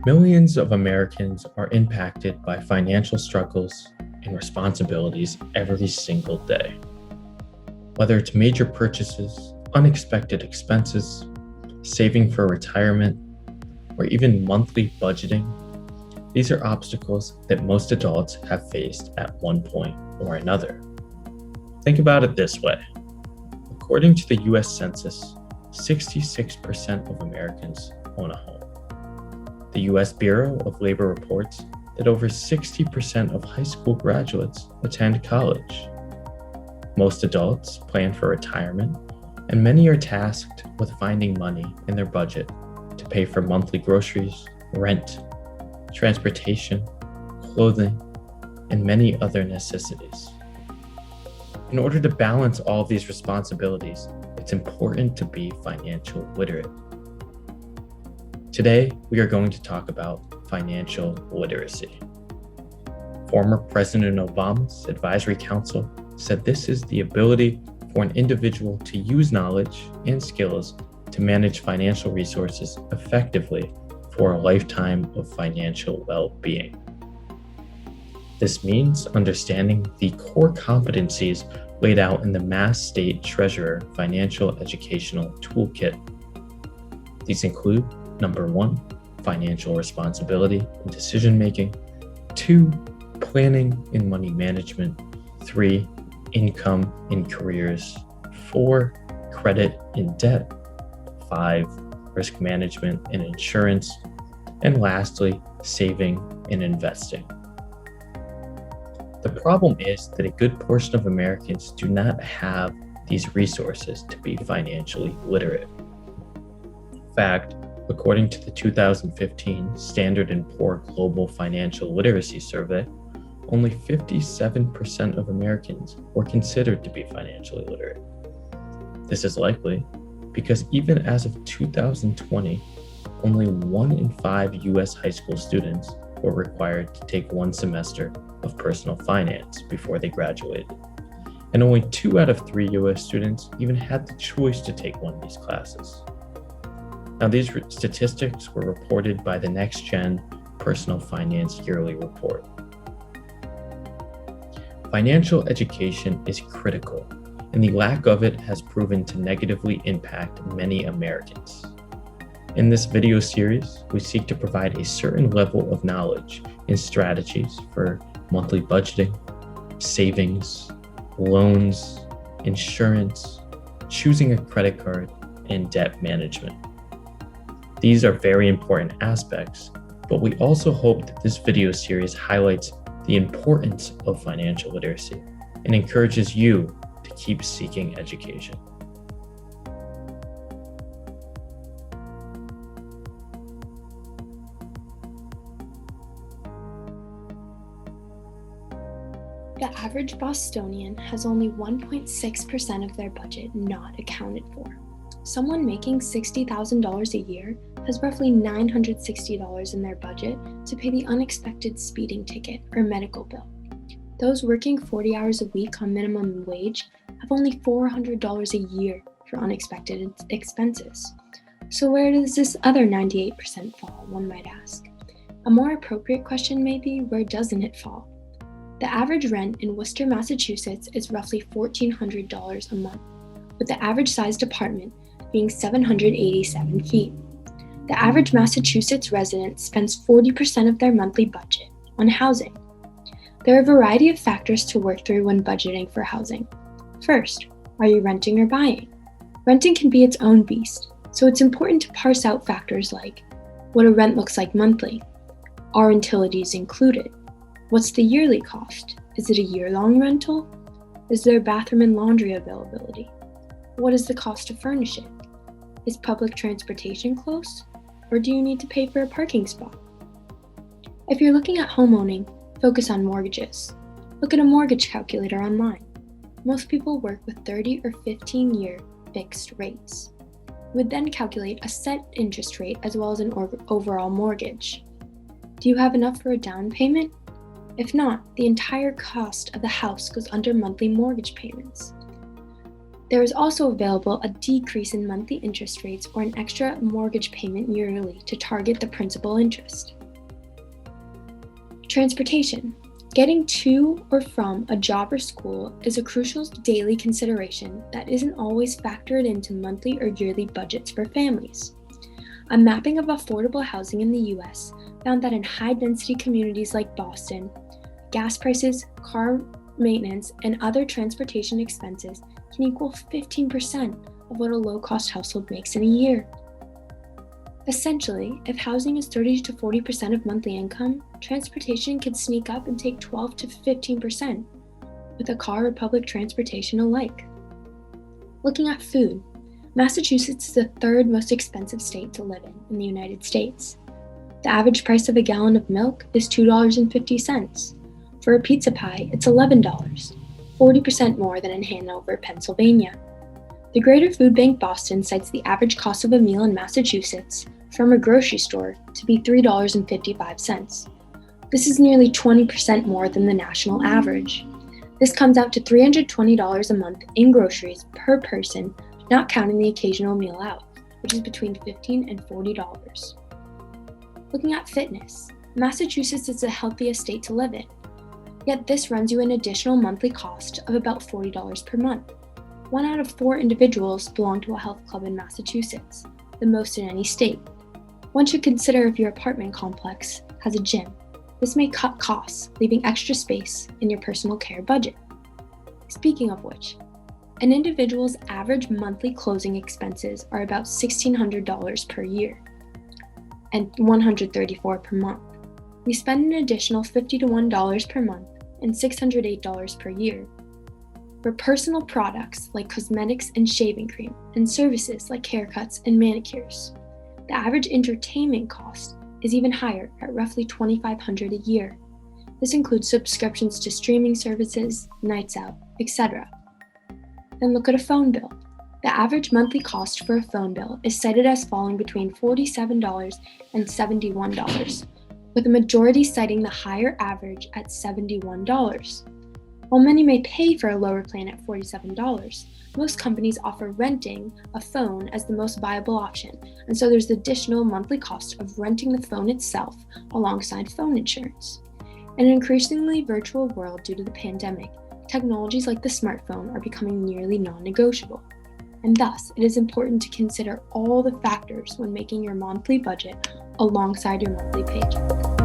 Millions of Americans are impacted by financial struggles and responsibilities every single day. Whether it's major purchases, unexpected expenses, saving for retirement, or even monthly budgeting, these are obstacles that most adults have faced at one point or another. Think about it this way. According to the US Census, 66% of Americans own a home. The US Bureau of Labor reports that over 60% of high school graduates attend college. Most adults plan for retirement, and many are tasked with finding money in their budget to pay for monthly groceries, rent, transportation, clothing, and many other necessities. In order to balance all of these responsibilities, it's important to be financially literate. Today, we are going to talk about financial literacy. Former President Obama's Advisory Council said this is the ability for an individual to use knowledge and skills to manage financial resources effectively for a lifetime of financial well-being. This means understanding the core competencies laid out in the Mass State Treasurer Financial Educational Toolkit. These include number 1, financial responsibility and decision-making, 2, planning and money management, 3, income and careers, 4, credit and debt, 5, risk management and insurance, and lastly, saving and investing. The problem is that a good portion of Americans do not have these resources to be financially literate. In fact, according to the 2015 Standard & Poor Global Financial Literacy Survey, only 57% of Americans were considered to be financially literate. This is likely because even as of 2020, only 1 in 5 US high school students were required to take 1 semester of personal finance before they graduated, and only 2 out of 3 US students even had the choice to take one of these classes. Now, these statistics were reported by the Next Gen Personal Finance Yearly Report. Financial education is critical, and the lack of it has proven to negatively impact many Americans. In this video series, we seek to provide a certain level of knowledge and strategies for monthly budgeting, savings, loans, insurance, choosing a credit card, and debt management. These are very important aspects, but we also hope that this video series highlights the importance of financial literacy and encourages you to keep seeking education. The average Bostonian has only 1.6% of their budget not accounted for. Someone making $60,000 a year has roughly $960 in their budget to pay the unexpected speeding ticket or medical bill. Those working 40 hours a week on minimum wage have only $400 a year for unexpected expenses. So where does this other 98% fall, one might ask? A more appropriate question may be, where doesn't it fall? The average rent in Worcester, Massachusetts is roughly $1,400 a month, with the average sized apartment being 787 feet. The average Massachusetts resident spends 40% of their monthly budget on housing. There are a variety of factors to work through when budgeting for housing. First, are you renting or buying? Renting can be its own beast, so it's important to parse out factors like what a rent looks like monthly. Are utilities included? What's the yearly cost? Is it a year-long rental? Is there bathroom and laundry availability? What is the cost to furnish it? Is public transportation close? Or do you need to pay for a parking spot? If you're looking at homeowning, focus on mortgages. Look at a mortgage calculator online. Most people work with 30 or 15-year fixed rates. You would then calculate a set interest rate as well as an overall mortgage. Do you have enough for a down payment? If not, the entire cost of the house goes under monthly mortgage payments. There is also available a decrease in monthly interest rates or an extra mortgage payment yearly to target the principal interest. Transportation. Getting to or from a job or school is a crucial daily consideration that isn't always factored into monthly or yearly budgets for families. A mapping of affordable housing in the US found that in high-density communities like Boston, gas prices, car maintenance, and other transportation expenses can equal 15% of what a low-cost household makes in a year. Essentially, if housing is 30 to 40% of monthly income, transportation could sneak up and take 12 to 15%, with a car or public transportation alike. Looking at food, Massachusetts is the third most expensive state to live in the United States. The average price of a gallon of milk is $2.50. For a pizza pie, it's $11, 40% more than in Hanover, Pennsylvania. The Greater Food Bank Boston cites the average cost of a meal in Massachusetts from a grocery store to be $3.55. This is nearly 20% more than the national average. This comes out to $320 a month in groceries per person, not counting the occasional meal out, which is between $15 and $40. Looking at fitness, Massachusetts is the healthiest state to live in. Yet this runs you an additional monthly cost of about $40 per month. 1 out of 4 individuals belong to a health club in Massachusetts, the most in any state. One should consider if your apartment complex has a gym. This may cut costs, leaving extra space in your personal care budget. Speaking of which, an individual's average monthly closing expenses are about $1,600 per year and $134 per month. We spend an additional $51 per month and $608 per year for personal products like cosmetics and shaving cream, and services like haircuts and manicures. The average entertainment cost is even higher at roughly $2,500 a year. This includes subscriptions to streaming services, nights out, etc. Then look at a phone bill. The average monthly cost for a phone bill is cited as falling between $47 and $71, with a majority citing the higher average at $71. While many may pay for a lower plan at $47, most companies offer renting a phone as the most viable option, and so there's the additional monthly cost of renting the phone itself alongside phone insurance. In an increasingly virtual world due to the pandemic, technologies like the smartphone are becoming nearly non-negotiable, and thus it is important to consider all the factors when making your monthly budget alongside your monthly paycheck.